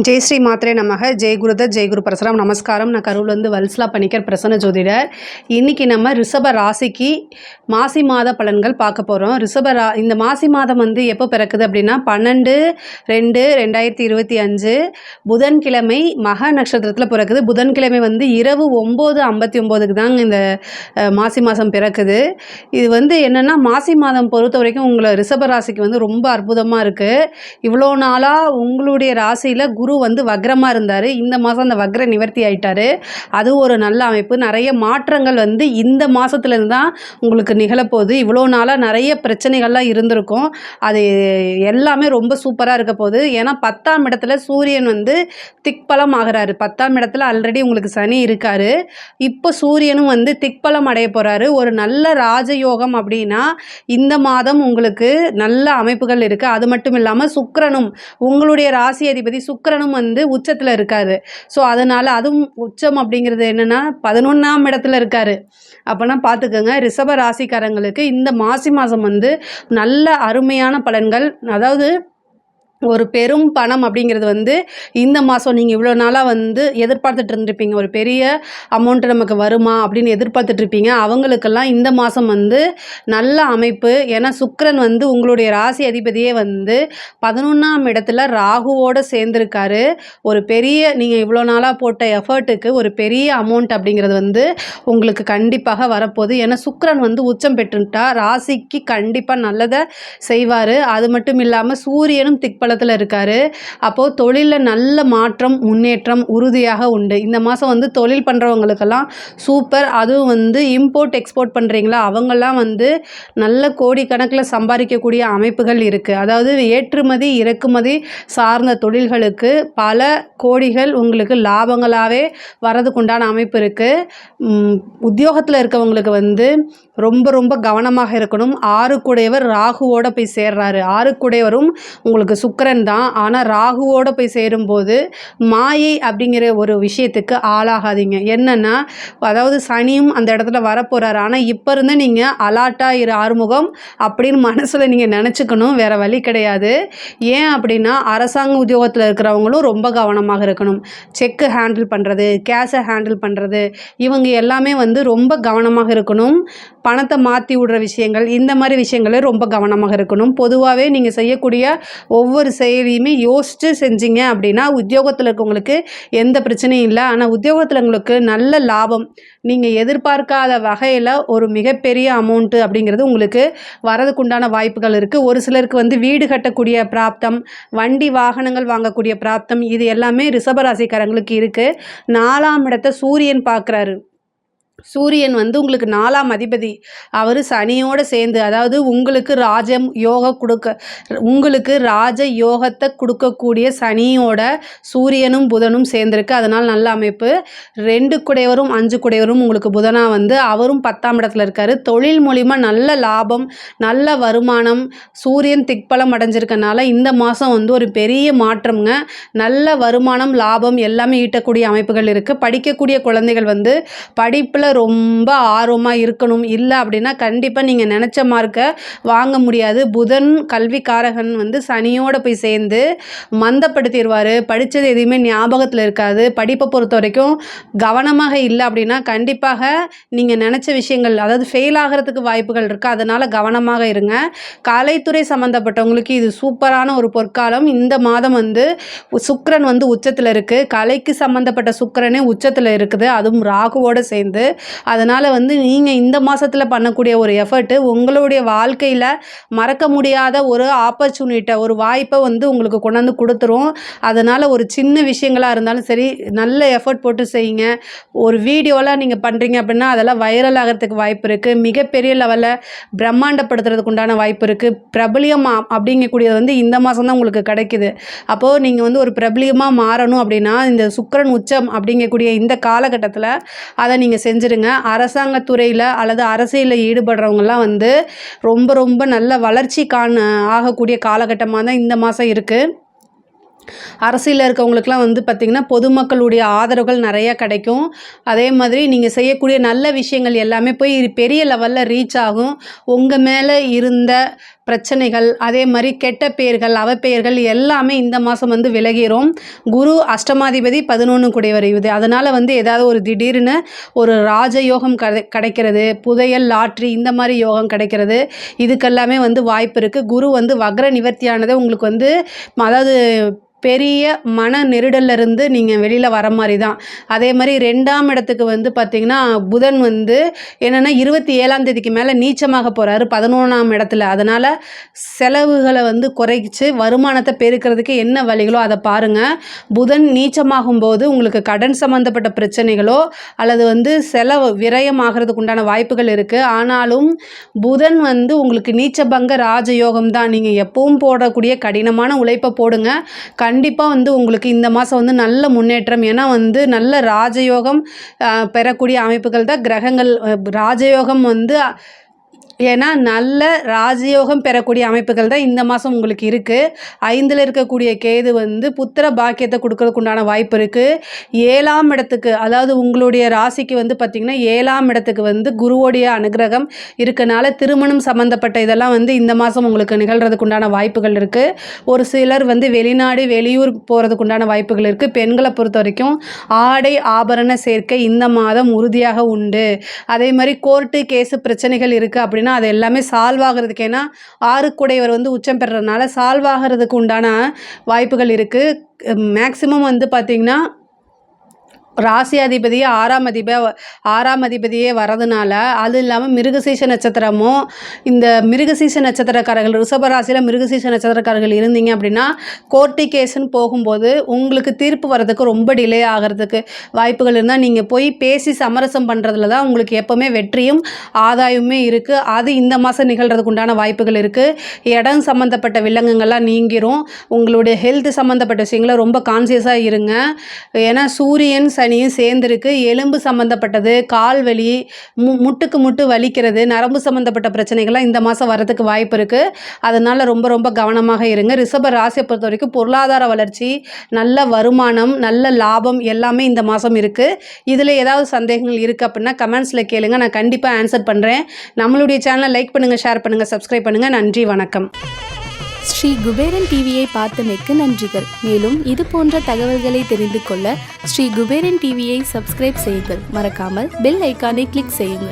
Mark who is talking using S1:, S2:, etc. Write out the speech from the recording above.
S1: ஜெய் ஸ்ரீ மாத்ரே நமக. ஜெய் குருதத், ஜெய் குரு பரசுராம். நமஸ்காரம். நான் கரூர்லேருந்து வல்சலா பணிக்கர், பிரசன்ன ஜோதிடர். இன்றைக்கி நம்ம ரிஷப ராசிக்கு மாசி மாத பலன்கள் பார்க்க போகிறோம். இந்த மாசி மாதம் வந்து எப்போ பிறக்குது அப்படின்னா 12/2/2025 புதன்கிழமை மக நட்சத்திரத்தில் பிறக்குது. புதன்கிழமை வந்து இரவு 9:59க்கு தாங்க இந்த மாசி மாதம் பிறக்குது. இது வந்து என்னென்னா, மாசி மாதம் பொறுத்த வரைக்கும் உங்களை ரிஷப ராசிக்கு வந்து ரொம்ப அற்புதமாக இருக்குது. இவ்வளோ நாளாக உங்களுடைய ராசியில் குரு வந்து வக்ரமாக இருந்தார். இந்த மாதம் அந்த வக்ர நிவர்த்தி ஆயிட்டார். அது ஒரு நல்ல அமைப்பு. நிறைய மாற்றங்கள் வந்து இந்த மாதத்துலேருந்து தான் உங்களுக்கு நிகழப்போகுது. இவ்வளோ நாளாக நிறைய பிரச்சனைகள்லாம் இருந்திருக்கும். அது எல்லாமே ரொம்ப சூப்பராக இருக்க போகுது. ஏன்னா 10ஆம் இடத்துல சூரியன் வந்து திக்பலம் ஆகிறாரு. 10ஆம் இடத்துல ஆல்ரெடி உங்களுக்கு சனி இருக்கார். இப்போ சூரியனும் வந்து திக்பலம் அடைய போகிறாரு. ஒரு நல்ல ராஜயோகம் அப்படின்னா இந்த மாதம் உங்களுக்கு நல்ல அமைப்புகள் இருக்குது. அது மட்டும் இல்லாமல் சுக்கிரனும், உங்களுடைய ராசி அதிபதி சுக்கிரனும் வந்து உச்சத்தில் இருக்காரு. ஸோ அதனால் அதுவும் உச்சம் அப்படிங்கிறது என்னென்னா 11ஆம் இடத்துல இருக்காரு. அப்போனா பார்த்துக்கோங்க, ரிஷப ராசிக்காரங்களுக்கு இந்த மாசி மாதம் வந்து நல்ல அருமையான பலன்கள். அதாவது ஒரு பெரும் பணம் அப்படிங்கிறது வந்து இந்த மாதம் நீங்கள் இவ்வளோ நாளாக வந்து எதிர்பார்த்துட்டு இருந்திருப்பீங்க. ஒரு பெரிய அமௌண்ட்டு நமக்கு வருமா அப்படின்னு எதிர்பார்த்துட்ருப்பீங்க. அவங்களுக்கெல்லாம் இந்த மாதம் வந்து நல்ல அமைப்பு. ஏன்னா சுக்கிரன் வந்து உங்களுடைய ராசி அதிபதியே வந்து 11ஆம் இடத்துல ராகுவோடு சேர்ந்துருக்காரு. ஒரு பெரிய நீங்கள் இவ்வளோ நாளாக போட்ட எஃபர்ட்டுக்கு ஒரு பெரிய அமௌண்ட் அப்படிங்கிறது வந்து உங்களுக்கு கண்டிப்பாக வரப்போகுது. ஏன்னா சுக்கிரன் வந்து உச்சம் பெற்றுட்டா ராசிக்கு கண்டிப்பாக நல்லதை செய்வார். அது மட்டும் இல்லாமல் சூரியனும் திக்பலத்தில் இருக்காரு. அப்போது தொழிலில் நல்ல மாற்றம், முன்னேற்றம் உறுதியாக உண்டு. இந்த மாதம் வந்து தொழில் பண்ணுறவங்களுக்கெல்லாம் சூப்பர். அதுவும் வந்து இம்போர்ட் எக்ஸ்போர்ட் பண்ணுறீங்களா, அவங்கெல்லாம் வந்து நல்ல கோடிக்கணக்கில் சம்பாதிக்கக்கூடிய அமைப்புகள் இருக்குது. அதாவது ஏற்றுமதி இறக்குமதி சார்ந்த தொழில்களுக்கு பல கோடிகள் உங்களுக்கு லாபங்களாகவே வரதுக்குண்டான அமைப்பு இருக்குது. உத்தியோகத்தில் இருக்கவங்களுக்கு வந்து ரொம்ப ரொம்ப கவனமாக இருக்கணும். 6 ராகுவோடு போய் சேர்றாரு. 6 உங்களுக்கு சுக்கிரன் தான். ஆனால் ராகுவோடு போய் சேரும்போது மாயை அப்படிங்கிற ஒரு விஷயத்துக்கு ஆளாகாதீங்க. என்னென்னா, அதாவது சனியும் அந்த இடத்துல வரப்போகிறாரு. ஆனால் இப்போ இருந்து நீங்கள் அலாட்டாக ஆறுமுகம் அப்படின்னு மனசில் நீங்கள் நினச்சிக்கணும். வேறு வழி கிடையாது. ஏன் அப்படின்னா, அரசாங்க உத்தியோகத்தில் இருக்கிறவங்களும் ரொம்ப கவனமாக இருக்கணும். செக்கு ஹேண்டில் பண்ணுறது, கேஷை ஹேண்டில் பண்ணுறது, இவங்க எல்லாமே வந்து ரொம்ப கவனமாக இருக்கணும். பணத்தை மாற்றி விடுற விஷயங்கள், இந்த மாதிரி விஷயங்களே ரொம்ப கவனமாக இருக்கணும். பொதுவாகவே நீங்கள் செய்யக்கூடிய ஒவ்வொரு செயலியுமே யோசித்து செஞ்சீங்க அப்படின்னா உத்தியோகத்தில் இருக்கவங்களுக்கு எந்த பிரச்சனையும் இல்லை. ஆனால் உத்தியோகத்தில் உங்களுக்கு நல்ல லாபம், நீங்கள் எதிர்பார்க்காத வகையில் ஒரு மிகப்பெரிய அமௌண்ட்டு அப்படிங்கிறது உங்களுக்கு வரதுக்குண்டான வாய்ப்புகள் இருக்குது. ஒரு சிலருக்கு வந்து வீடு கட்டக்கூடிய பிராப்தம், வண்டி வாகனங்கள் வாங்கக்கூடிய பிராப்தம், இது எல்லாமே ரிஷபராசிக்காரங்களுக்கு இருக்குது. 4ஆம் இடத்தை சூரியன் பார்க்குறாரு. சூரியன் வந்து உங்களுக்கு 4ஆம் அதிபதி. அவர் சனியோடு சேர்ந்து, அதாவது உங்களுக்கு உங்களுக்கு ராஜ யோகத்தை கொடுக்கக்கூடிய சனியோட சூரியனும் புதனும் சேர்ந்துருக்கு. அதனால் நல்ல அமைப்பு. 2 குடையவரும் 5 குடையவரும் உங்களுக்கு புதனாக வந்து அவரும் 10ஆம் இடத்துல இருக்கார். தொழில் மூலிமா நல்ல லாபம், நல்ல வருமானம். சூரியன் திக்பலம் அடைஞ்சிருக்கனால இந்த மாதம் வந்து ஒரு பெரிய மாற்றம்ங்க. நல்ல வருமானம், லாபம் எல்லாமே ஈட்டக்கூடிய அமைப்புகள் இருக்குது. படிக்கக்கூடிய குழந்தைகள் வந்து படிப்பில் ரொம்ப ஆர்வமாக இருக்கணும். இல்லை அப்படின்னா கண்டிப்பாக நீங்கள் நினச்ச மார்க்கை வாங்க முடியாது. புதன் கல்விக்காரகன் வந்து சனியோடு போய் சேர்ந்து மந்தப்படுத்திடுவார். படித்தது எதுவுமே ஞாபகத்தில் இருக்காது. படிப்பை பொறுத்த வரைக்கும் கவனமாக இல்லை அப்படின்னா கண்டிப்பாக நீங்கள் நினச்ச விஷயங்கள், அதாவது ஃபெயில் ஆகிறதுக்கு வாய்ப்புகள் இருக்குது. அதனால் கவனமாக இருங்க. கலைத்துறை சம்மந்தப்பட்டவங்களுக்கு இது சூப்பரான ஒரு பொற்காலம். இந்த மாதம் வந்து சுக்கிரன் வந்து உச்சத்தில் இருக்குது. கலைக்கு சம்மந்தப்பட்ட சுக்கிரனே உச்சத்தில் இருக்குது, அதுவும் ராகுவோடு சேர்ந்து. அதனால் வந்து நீங்கள் இந்த மாதத்தில் பண்ணக்கூடிய ஒரு எஃபர்ட்டு உங்களுடைய வாழ்க்கையில் மறக்க முடியாத ஒரு ஆப்பர்ச்சுனிட்டி, ஒரு வாய்ப்பை வந்து உங்களுக்கு கொண்டாந்து கொடுத்துரும். அதனால் ஒரு சின்ன விஷயங்களாக இருந்தாலும் சரி, நல்ல எஃபர்ட் போட்டு செய்யுங்க. ஒரு வீடியோலாம் நீங்கள் பண்ணுறீங்க அப்படின்னா அதெல்லாம் வைரல் ஆகிறதுக்கு வாய்ப்பு இருக்குது. மிகப்பெரிய லெவலில் பிரம்மாண்டப்படுத்துறதுக்கு உண்டான வாய்ப்பு இருக்குது. பிரபலியம் அப்படிங்கக்கூடியது வந்து இந்த மாதம் தான் உங்களுக்கு கிடைக்குது. அப்போது நீங்கள் வந்து ஒரு பிரபலியமாக மாறணும் அப்படின்னா இந்த சுக்கிரன் உச்சம் அப்படிங்கக்கூடிய இந்த காலகட்டத்தில் அதை நீங்கள் செஞ்சுருங்க. அரசாங்கத்துறையில் அல்லது அரசியலில் ஈடுபடுறவங்கலாம் வந்து ரொம்ப ரொம்ப நல்ல வளர்ச்சி ஆகக்கூடிய காலகட்டமாக தான் இந்த மாதம் இருக்குது. அரசியல்ல இருக்கவங்களுக்குலாம் வந்து பார்த்திங்கன்னா, பொதுமக்களுடைய ஆதரவுகள் நிறையா கிடைக்கும். அதே மாதிரி நீங்க செய்யக்கூடிய நல்ல விஷயங்கள் எல்லாமே போய் பெரிய லெவல்ல ரீச் ஆகும். உங்க மேல இருந்த பிரச்சனைகள், அதே மாரி கெட்ட பெயர்கள், அவப்பெயர்கள் எல்லாமே இந்த மாதம் வந்து விலகிரும். குரு அஷ்டமாதிபதி 11 கூடியவர் இது. அதனால வந்து ஏதாவது ஒரு திடீர்னு ஒரு ராஜயோகம் கிடைக்கிறது, புதையல், லாட்ரி இந்த மாரி யோகம் கிடைக்கிறது. இதுக்கெல்லாமே வந்து வாய்ப்பு இருக்கு. குரு வந்து வக்ர நிவர்த்தியானது உங்களுக்கு வந்து அதாவது பெரிய மன நெருடல்ல இருந்து நீங்கள் வெளியில் வர மாதிரி தான். அதே மாதிரி 2ஆம் இடத்துக்கு வந்து பார்த்திங்கன்னா, புதன் வந்து என்னென்னா 27ஆம் தேதிக்கு மேலே நீச்சமாக போகிறாரு 11ஆம் இடத்துல. அதனால் செலவுகளை வந்து குறைச்சி வருமானத்தை பெருக்கிறதுக்கு என்ன வழிகளோ அதை பாருங்கள். புதன் நீச்சமாகும்போது உங்களுக்கு கடன் சம்மந்தப்பட்ட பிரச்சனைகளோ அல்லது வந்து செலவு விரயம் ஆகிறதுக்கு உண்டான வாய்ப்புகள் இருக்குது. ஆனாலும் புதன் வந்து உங்களுக்கு நீச்சபங்க ராஜயோகம் தான். நீங்கள் எப்பவும் போடக்கூடிய கடினமான உழைப்பை போடுங்க. கண்டிப்பாக வந்து உங்களுக்கு இந்த மாதம் வந்து நல்ல முன்னேற்றம். ஏன்னா வந்து நல்ல ராஜயோகம் பெறக்கூடிய அமைப்புகள் தான் கிரகங்கள். ராஜயோகம் வந்து ஏன்னா நல்ல ராஜயோகம் பெறக்கூடிய அமைப்புகள் தான் இந்த மாதம் உங்களுக்கு இருக்குது. 5ல் இருக்கக்கூடிய கேது வந்து புத்திர பாக்கியத்தை கொடுக்கறதுக்கு உண்டான வாய்ப்பு இருக்குது. 7ஆம் இடத்துக்கு அதாவது உங்களுடைய ராசிக்கு வந்து பார்த்திங்கன்னா 7ஆம் இடத்துக்கு வந்து குருவோடைய அனுகிரகம் இருக்கனால திருமணம் சம்மந்தப்பட்ட இதெல்லாம் வந்து இந்த மாதம் உங்களுக்கு நிகழ்கிறதுக்கு உண்டான வாய்ப்புகள் இருக்குது. ஒரு சிலர் வந்து வெளிநாடு வெளியூர் போகிறதுக்கு உண்டான வாய்ப்புகள் இருக்குது. பெண்களை பொறுத்த வரைக்கும் ஆடை ஆபரண சேர்க்கை இந்த மாதம் உறுதியாக உண்டு. அதே மாதிரி கோர்ட்டு கேஸு பிரச்சனைகள் இருக்குது அப்படின்னா அது எல்லாமே சால்வ் ஆகிறதுக்கு, ஏன்னா 6 கூடையவர் வந்து உச்சம் பெறறதுனால சால்வ் ஆகிறதுக்கு உண்டான வாய்ப்புகள் இருக்குது. மேக்சிமம் வந்து பார்த்திங்கன்னா ராசியாதிபதியே 6ஆம் அதிபதியே வரதுனால, அது இல்லாமல் மிருகசீஷ நட்சத்திரமும் இந்த மிருகசீஷ நட்சத்திரக்காரர்கள் ரிஷபராசியில் மிருகசீஷ நட்சத்திரக்காரர்கள் இருந்தீங்க அப்படின்னா கோர்ட்டு கேஸுன்னு போகும்போது உங்களுக்கு தீர்ப்பு வர்றதுக்கு ரொம்ப டிலே ஆகிறதுக்கு வாய்ப்புகள் இருந்தால் நீங்கள் போய் பேசி சமரசம் பண்ணுறதுல தான் உங்களுக்கு எப்போவுமே வெற்றியும் ஆதாயமுமே இருக்குது. அது இந்த மாதம் நிகழ்கிறதுக்கு உண்டான வாய்ப்புகள் இருக்குது. இடம் சம்மந்தப்பட்ட வில்லங்கங்கள்லாம் நீங்கிரும். உங்களுடைய ஹெல்த் சம்மந்தப்பட்ட விஷயங்களை ரொம்ப கான்சியஸாக இருங்க. ஏன்னா சூரியன் சனியும் சேர்ந்துருக்கு. எலும்பு சம்மந்தப்பட்டது, கால் வலி, முட்டுக்கு முட்டு வலிக்கிறது, நரம்பு சம்மந்தப்பட்ட பிரச்சனைகள்லாம் இந்த மாதம் வரதுக்கு வாய்ப்பு இருக்குது. அதனால் ரொம்ப ரொம்ப கவனமாக இருங்க. ரிஷப ராசியை பொறுத்த வரைக்கும் பொருளாதார வளர்ச்சி, நல்ல வருமானம், நல்ல லாபம் எல்லாமே இந்த மாதம் இருக்குது. இதில் ஏதாவது சந்தேகங்கள் இருக்குது அப்படின்னா கமெண்ட்ஸில் கேளுங்க, நான் கண்டிப்பாக ஆன்சர் பண்ணுறேன். நம்மளுடைய சேனலை லைக் பண்ணுங்கள், ஷேர் பண்ணுங்கள், சப்ஸ்கிரைப் பண்ணுங்கள். நன்றி, வணக்கம்.
S2: ஸ்ரீ குபேரன் டிவியை பார்த்தமைக்கு நன்றிகள். மேலும் இது போன்ற தகவல்களை தெரிந்து கொள்ள ஸ்ரீ குபேரன் டிவியை சப்ஸ்கிரைப் செய்யுங்கள். மறக்காமல் பெல் ஐக்கானை கிளிக் செய்யுங்கள்.